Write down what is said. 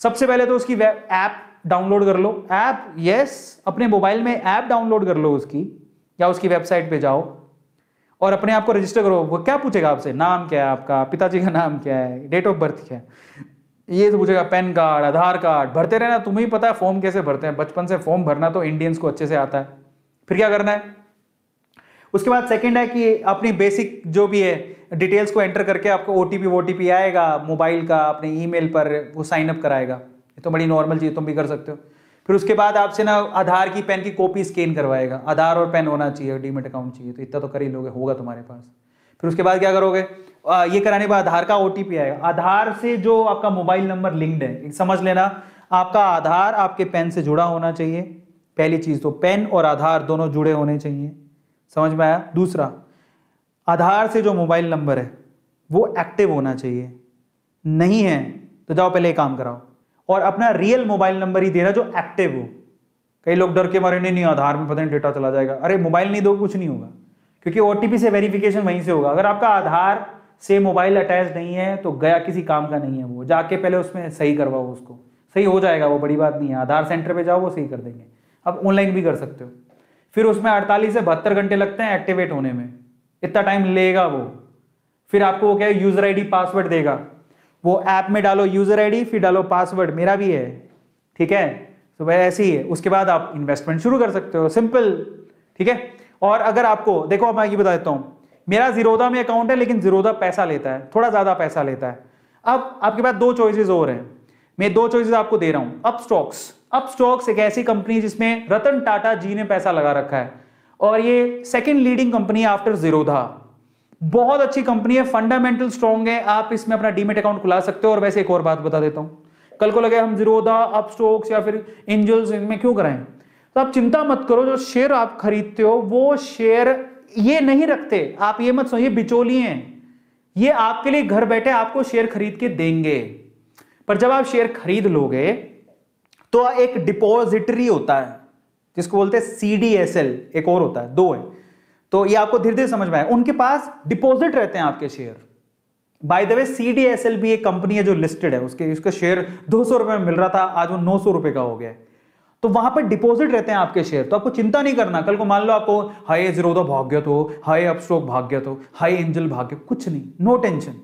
सबसे पहले तो उसकी ऐप डाउनलोड कर लो। ऐप, यस, अपने मोबाइल में ऐप डाउनलोड कर लो उसकी, या उसकी वेबसाइट पे जाओ और अपने आप को रजिस्टर करो। वो क्या पूछेगा आपसे, नाम क्या है आपका, पिताजी का नाम क्या है, डेट ऑफ बर्थ क्या है, ये तो पूछेगा, पैन कार्ड, आधार कार्ड, भरते रहना। तुम्हें ही पता है फॉर्म कैसे भरते हैं, बचपन से फॉर्म भरना तो इंडियंस को अच्छे से आता है। फिर क्या करना है, उसके बाद सेकंड है कि अपनी बेसिक जो भी है डिटेल्स को एंटर करके आपको ओटीपी आएगा मोबाइल का, अपने ईमेल पर वो साइन अप कराएगा। ये तो बड़ी नॉर्मल चीज़, तुम भी कर सकते हो। फिर उसके बाद आपसे ना आधार की पेन की कॉपी स्कैन करवाएगा। आधार और पेन होना चाहिए, डीमेट अकाउंट चाहिए, तो इतना तो कर ही लोगे, होगा तुम्हारे पास। फिर उसके बाद क्या करोगे, ये कराने के बाद आधार का ओटीपी आएगा। आधार से जो आपका मोबाइल नंबर लिंक्ड है, समझ लेना आपका आधार आपके पेन से जुड़ा होना चाहिए। पहली चीज तो पेन और आधार दोनों जुड़े होने चाहिए, समझ में आया। दूसरा, आधार से जो मोबाइल नंबर है वो एक्टिव होना चाहिए, नहीं है तो जाओ पहले काम कराओ और अपना रियल मोबाइल नंबर ही देना जो एक्टिव हो। कई लोग डर के मारे नहीं आधार में पता नहीं डेटा चला जाएगा। अरे मोबाइल नहीं दो, कुछ नहीं होगा, क्योंकि ओटीपी से वेरिफिकेशन वहीं से होगा। अगर आपका आधार से मोबाइल अटैच नहीं है तो गया, किसी काम का नहीं है वो। जाके पहले उसमें सही करवाओ, उसको सही हो जाएगा, वो बड़ी बात नहीं है। आधार सेंटर पे जाओ, वो सही कर देंगे। अब ऑनलाइन भी कर सकते हो। फिर उसमें 48 से 72 घंटे लगते हैं एक्टिवेट होने में, इतना टाइम लेगा वो। फिर आपको वो क्या है, यूजर आईडी पासवर्ड देगा। वो ऐप में डालो यूजर आईडी, फिर डालो पासवर्ड, मेरा भी है, ठीक है। तो वह ऐसे ही है। उसके बाद आप इन्वेस्टमेंट शुरू कर सकते हो, सिंपल, ठीक है। और अगर आपको देखो, मैं ये बता देता हूं, मेरा जीरोधा में अकाउंट है, लेकिन जीरोधा पैसा लेता है, थोड़ा ज्यादा पैसा लेता है। अब आपके पास दो चॉइसेस और हैं, मैं दो चॉइसेस आपको दे रहा हूं। अपस्टॉक्स एक ऐसी कंपनी जिसमें रतन टाटा जी ने पैसा लगा रखा है, और ये सेकंड लीडिंग कंपनी है आफ्टर जीरोधा। बहुत अच्छी कंपनी है, फंडामेंटल स्ट्रॉन्ग है, आप इसमें अपना डीमेट अकाउंट खुला सकते हो। और वैसे एक और बात बता देता हूं, कल को लगे हम जीरोधा, अपस्टॉक्स या फिर एंजल्स इनमें क्यों कराएं, तो आप चिंता मत करो। जो शेयर आप खरीदते हो वो शेयर ये नहीं रखते, आप ये मत समझिए बिचौलिए हैं, ये आपके लिए घर बैठे आपको शेयर खरीद के देंगे। पर जब आप शेयर खरीद लोगे तो एक डिपॉजिटरी होता है जिसको बोलते हैं सीडीएसएल, एक और होता है, दो है। तो ये आपको धीरे धीरे समझ में आए, उनके पास डिपॉजिट रहते हैं आपके share. By the way CDSL भी एक कंपनी है जो लिस्टेड है, उसका शेयर 200 रुपए में मिल रहा था, आज वो 900 रुपए का हो गया है। तो वहां पर डिपॉजिट रहते हैं आपके शेयर, तो आपको चिंता नहीं करना। कल को मान लो आपको हाई जीरोधा भाग गया, तो हाई अपस्टॉक भाग गया, तो हाई एंजल भाग गया, कुछ नहीं, नो टेंशन।